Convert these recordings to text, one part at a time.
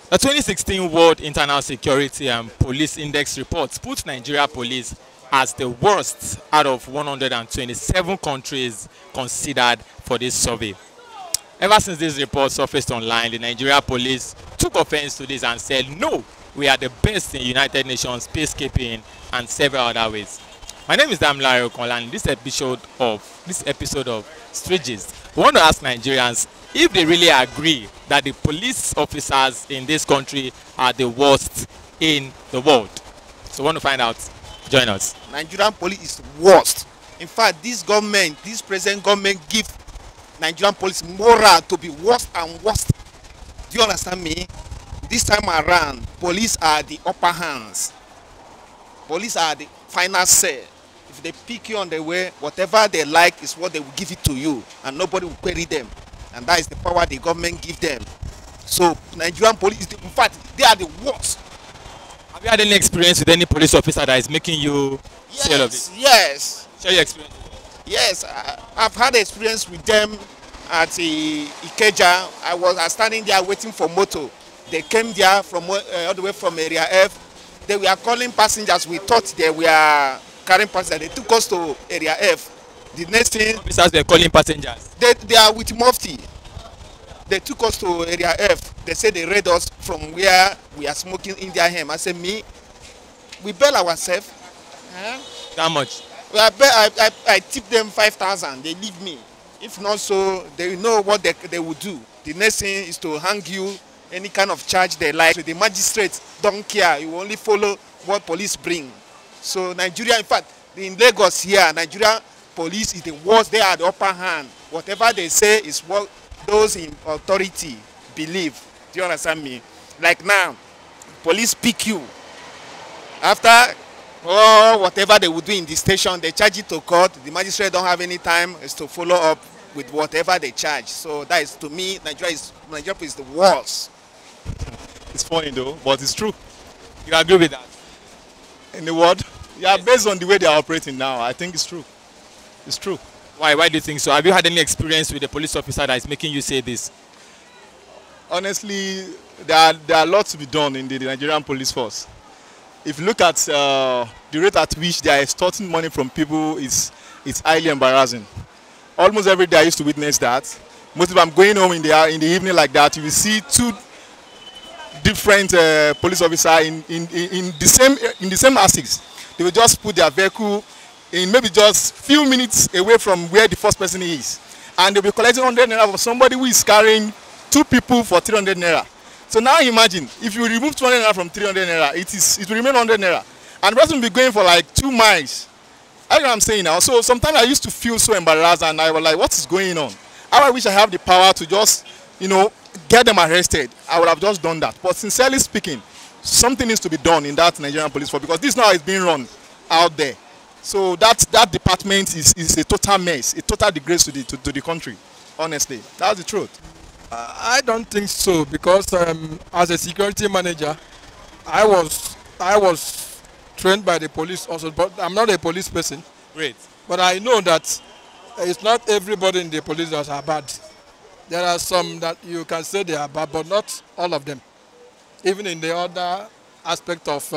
The 2016 World Internal Security and Police Index report put Nigeria police as the worst out of 127 countries considered for this survey. Ever since this report surfaced online, the Nigeria police took offense to this and said, no, we are the best in United Nations peacekeeping and several other ways. My name is Damilare Okola, and in this episode of Strategies, we want to ask Nigerians if they really agree that the police officers in this country are the worst in the world. So we want to find out. Join us. Nigerian police is worst. In fact, this present government give Nigerian police moral to be worse and worse. Do you understand me? This time around, police are the upper hands. Police are the final say. If they pick you on the way, whatever they like is what they will give it to you, and nobody will query them. And that is the power the government give them. So Nigerian police, in fact, they are the worst. Have you had any experience with any police officer that is making you say all of this? Yes. Share your experience. Yes, I've had experience with them at Ikeja. I was standing there waiting for motor. They came there from all the way from area F. They were calling passengers. We thought they were carrying passengers. They took us to area F. The next thing, officers were calling passengers. They are with Mufti. They took us to area F. They said they raid us from where we are smoking India hemp. I said, we bail ourselves. Huh? How much? I tip them 5,000. They leave me. If not so, they know what they will do. The next thing is to hang you, any kind of charge they like. So the magistrate don't care. You only follow what police bring. So Nigeria, in fact, in Lagos here, Nigeria police is the worst. They are the upper hand. Whatever they say is what those in authority believe. Do you understand me? Like now, police pick you. After whatever they would do in the station, they charge it to court. The magistrate don't have any time is to follow up with whatever they charge. So that is, to me, Nigeria is the worst. It's funny though, but it's true. You agree with that? In the world, yeah, based on the way they are operating now, I think it's true. It's true. Why do you think so? Have you had any experience with a police officer that is making you say this? Honestly, there are lots to be done in the Nigerian police force. If you look at the rate at which they are extorting money from people, it's highly embarrassing. Almost every day I used to witness that. Most if I'm going home in the evening like that, you will see two different police officers in the same axis. They will just put their vehicle in maybe just few minutes away from where the first person is, and they'll be collecting 100 naira from somebody who is carrying two people for 300 naira. So now imagine if you remove 200 naira from 300 naira, it will remain 100 naira, and the person will be going for like 2 miles. I know what I'm saying now. So sometimes I used to feel so embarrassed, and I was like, what is going on? How I wish I have the power to just, get them arrested. I would have just done that. But sincerely speaking, something needs to be done in that Nigerian police force, because this now is being run out there. So that department is a total mess, a total disgrace to the country. Honestly, that's the truth. I don't think so, because as a security manager, I was trained by the police also, but I'm not a police person. Great. But I know that it's not everybody in the police that are bad. There are some that you can say they are bad, but not all of them. Even in the other aspect of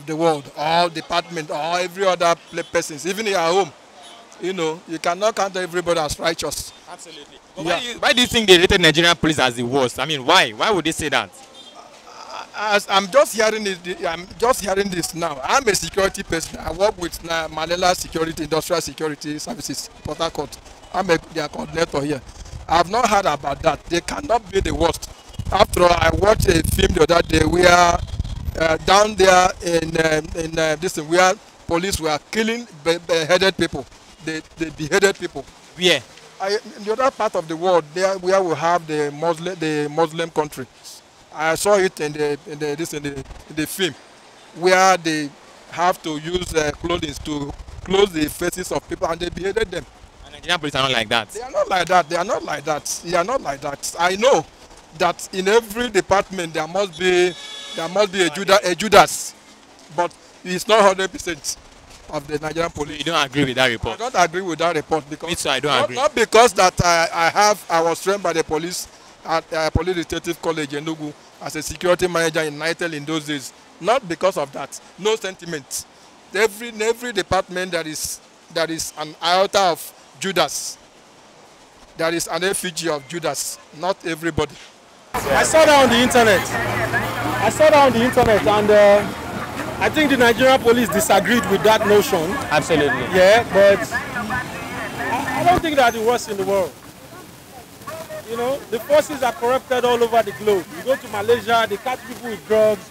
the world, or department, or every other persons, even in your home, you cannot count everybody as righteous. Absolutely. But why do you think they rated Nigerian police as the worst? I mean, why? Why would they say that? I'm just hearing this now. I'm a security person. I work with Malela Security, Industrial Security Services, Port Harcourt. I'm their coordinator here. I've not heard about that. They cannot be the worst. After all, I watched a film the other day where down there in this where police were killing beheaded people. They beheaded people. Where? In the other part of the world, there where we have the Muslim country. I saw it in the film, where they have to use clothing to close the faces of people, and they beheaded them. And Nigerian police are not like that. They are not like that. They are not like that. They are not like that. I know that in every department there must be a Judas, but it's not 100% of the Nigerian police. So you don't agree with that report? I don't agree with that report, because Me too, I don't agree. Not because that I was trained by the police at Police Detective College in Enugu as a security manager in Nitel in those days. Not because of that. No sentiment. In every department there is an iota of Judas. There is an effigy of Judas. Not everybody. I saw that on the internet. And I think the Nigerian police disagreed with that notion. Absolutely. Yeah, but I don't think that it was in the world. You know, the forces are corrupted all over the globe. You go to Malaysia, they catch people with drugs,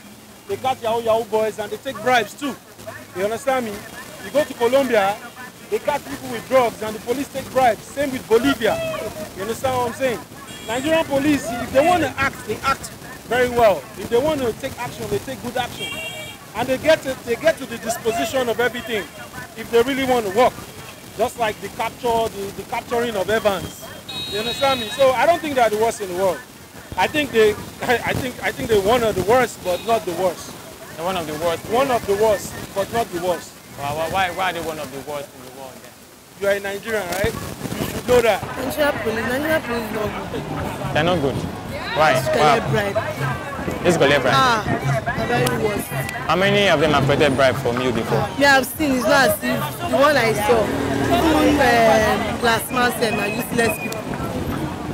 they catch Yahoo boys, and they take bribes too. You understand me? You go to Colombia, they catch people with drugs, and the police take bribes. Same with Bolivia. You understand what I'm saying? Nigerian police, if they want to act, they act very well. If they want to take action, they take good action. And they get to the disposition of everything if they really want to work. Just like the capturing of Evans. You understand me? So I don't think that it was in the world. I think they're one of the worst, but not the worst. They're one of the worst. One of the worst, but not the worst. Why are they one of the worst in the world then? You are a Nigerian, right? You should know that. Nigerian police is not good. They're not good. Why? Collect bribe. Let's collect bribe. The very worst. How many of them have collected bribe from you before? Yeah, I've seen. It's not as if the one I saw. Even glass man said na useless people.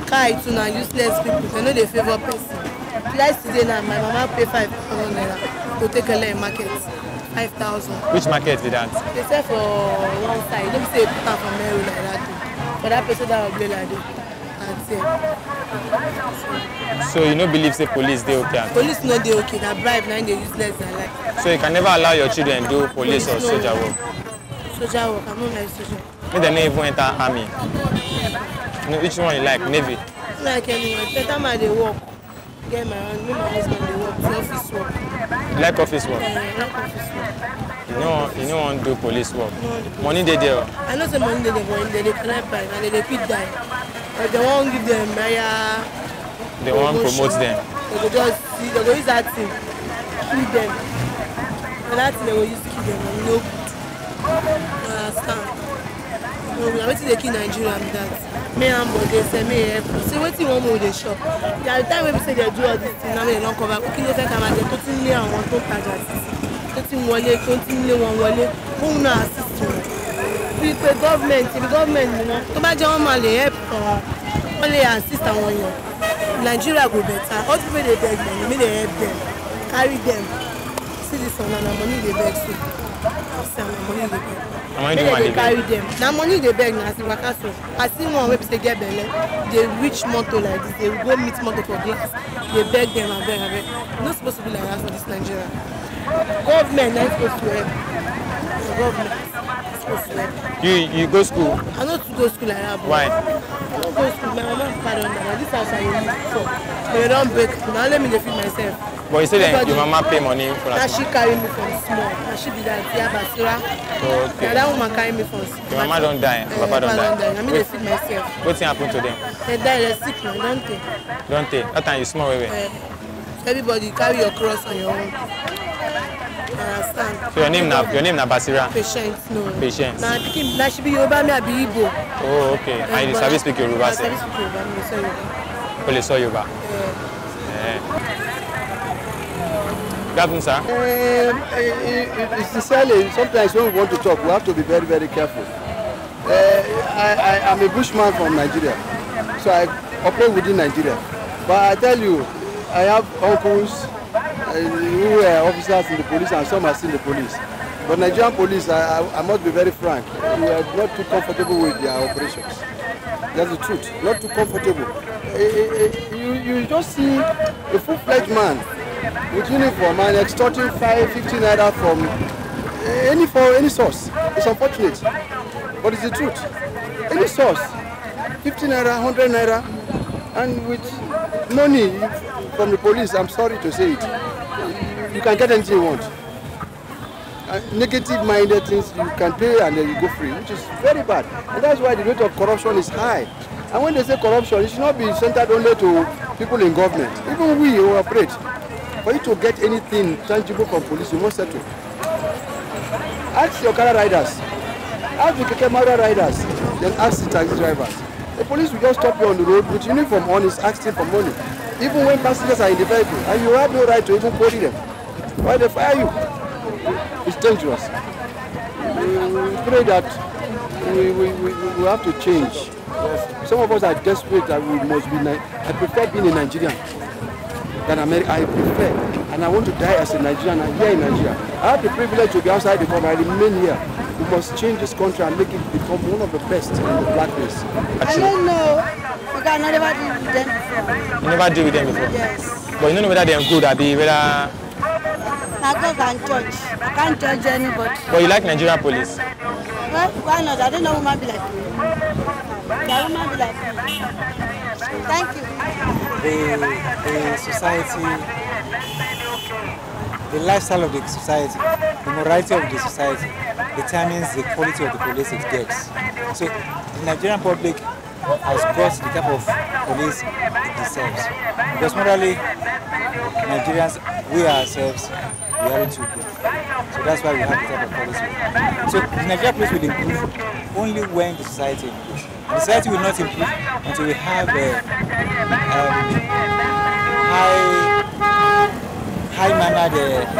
Car too na useless people. They know they favor person. Yesterday now, my mama pay 5,000 naira to take a leg market. 5,000. Which market did that? They sell for one side. Let me say put am for Mary like that. For that person that will play like that. So you no believe say police they okay? Police no dey okay. Na bribe na they useless than like. So you can never allow your children do police or soldier work? Soldier work, I don't like soldier. Make them not even enter army. No, which one you like? Navy? I like anyone. Better man they work. Get my own. Me my husband they work. The office work. You like office work? I like office work. You don't want to do police work. Money they there. I know some money they want. They cannot buy and they quit die. But they won't give them higher. They won't promote them. They go just see. They go use that thing. Kill them. And that thing they will use to kill them. No good. You understand? No, I wait till they kill Nigeria with that. Me and they say me help. So what you want more they shop? There are time when we say they do all this thing. Now they don't cover. Okay, they say come and they continue and want to target. Continue one wale. Who no assist you? The government, you know. To buy your money help. Only assist and one year. Nigeria go better. All people they beg them, me they help them, carry them. See this one, na money they beg. See, money they beg. They carry them. Now money they beg na see wakaso. I see one wey say get belle. They reach motor like this. They go meet motor for glass. They beg them and beg and beg. Not supposed to be like that for this Nigeria. Government not supposed to help. The government is supposed to help. You go school? I not to go school like that. Why? I don't go school. My mama pardon me. This house I live for. They don't break. Now let me feed myself. But you say that your mama pay money for that? Now she carry me from small. Now she be that Tia Basira. Oh, okay. Now that woman carry me from small. Your mama don't die. Papa don't die. I mean they feed myself. What thing happened to them? They die. They sick now. Don't they? Don't they? That time you small way. Everybody carry your cross on your own. Understand? So your name na Basira? Patience, no. Patience. Now she be Yoruba, me I be Igbo. Oh, okay. And you sabi speak Yoruba? I sabi speak Yoruba, me say Yoruba. Only saw Yoruba? Good afternoon, sir. Sincerely, sometimes when we want to talk, we have to be very, very careful. I'm a bushman from Nigeria, so I operate within Nigeria. But I tell you, I have uncles who are officers in the police and some are still in the police. But Nigerian police, I must be very frank, we are not too comfortable with their operations. That's the truth, not too comfortable. You just see a full-fledged man with uniform and extorting 5-15 naira from any source. It's unfortunate, but it's the truth. Any source, 50 naira, 100 naira, and with money from the police, I'm sorry to say it, you can get anything you want. Negative-minded things, you can pay and then you go free, which is very bad. And that's why the rate of corruption is high. And when they say corruption, it should not be centered only to people in government. Even we who operate, for you to get anything tangible from police, you must settle. Ask your car riders, ask the Kekemara riders, then ask the taxi drivers. The police will just stop you on the road with uniform on, is asking for money. Even when passengers are in the vehicle, and you have no right to even query them. Why they fire you? It's dangerous. We pray that we have to change. Some of us are desperate that we must be. I prefer being a Nigerian than America. I prefer, and I want to die as a Nigerian and here in Nigeria. I have the privilege to be outside the country. I remain here. We must change this country and make it become one of the best in the black race. I don't know. Because I never did with them before. You never did with them before? Yes. But you don't know whether they're good or whether... I go and judge. I can't judge anybody. But you like Nigerian police? Well, why not? I don't know woman be like me. That woman be like me. Thank you. The society, the lifestyle of the society, the morality of the society determines the quality of the police it gets. So the Nigerian public has got the type of police it deserves. Because morally, Nigerians, we ourselves, we aren't too good. So that's why we have the type of police we have. So the Nigerian police will improve only when the society improves. The society will not improve until we have high-mannered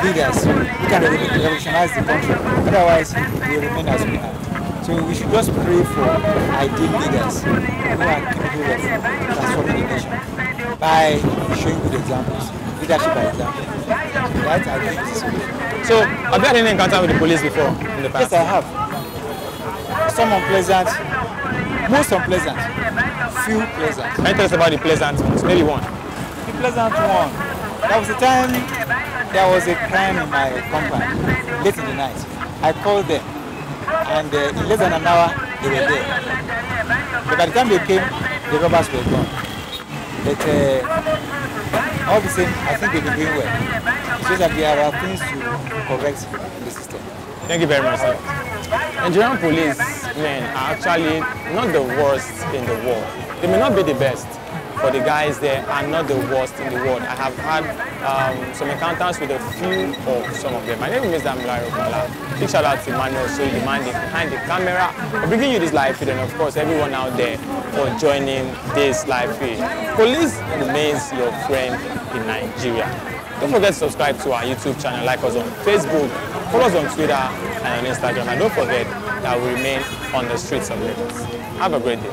leaders who can revolutionize the country. Otherwise, we remain as we are. So we should just pray for ideal leaders who are capable of transforming the nation by showing good examples, leadership by example. Right? I think this is good. So, have you had any encounter with the police before in the past? Yes, I have. Some unpleasant, most unpleasant, few pleasant. Can you tell us about the pleasant ones? Maybe one. The pleasant one. There was a time there was a crime in my compound, late in the night. I called them, and in less than an hour, they were there. But by the time they came, the robbers were gone. But all the same, I think they've been doing well. It's just that there are things to correct in the system. Thank you very much, sir. Nigerian policemen are actually not the worst in the world. They may not be the best, but the guys there are not the worst in the world. I have had some encounters with a few of some of them. My name is Mr. Mlaro. Big shout out to Manuel, so the man behind the camera, for bringing you this live feed, and of course everyone out there for joining this live feed. Police remains your friend in Nigeria. Don't forget to subscribe to our YouTube channel, like us on Facebook, follow us on Twitter and on Instagram, and don't forget that we remain on the streets of Lagos. Have a great day.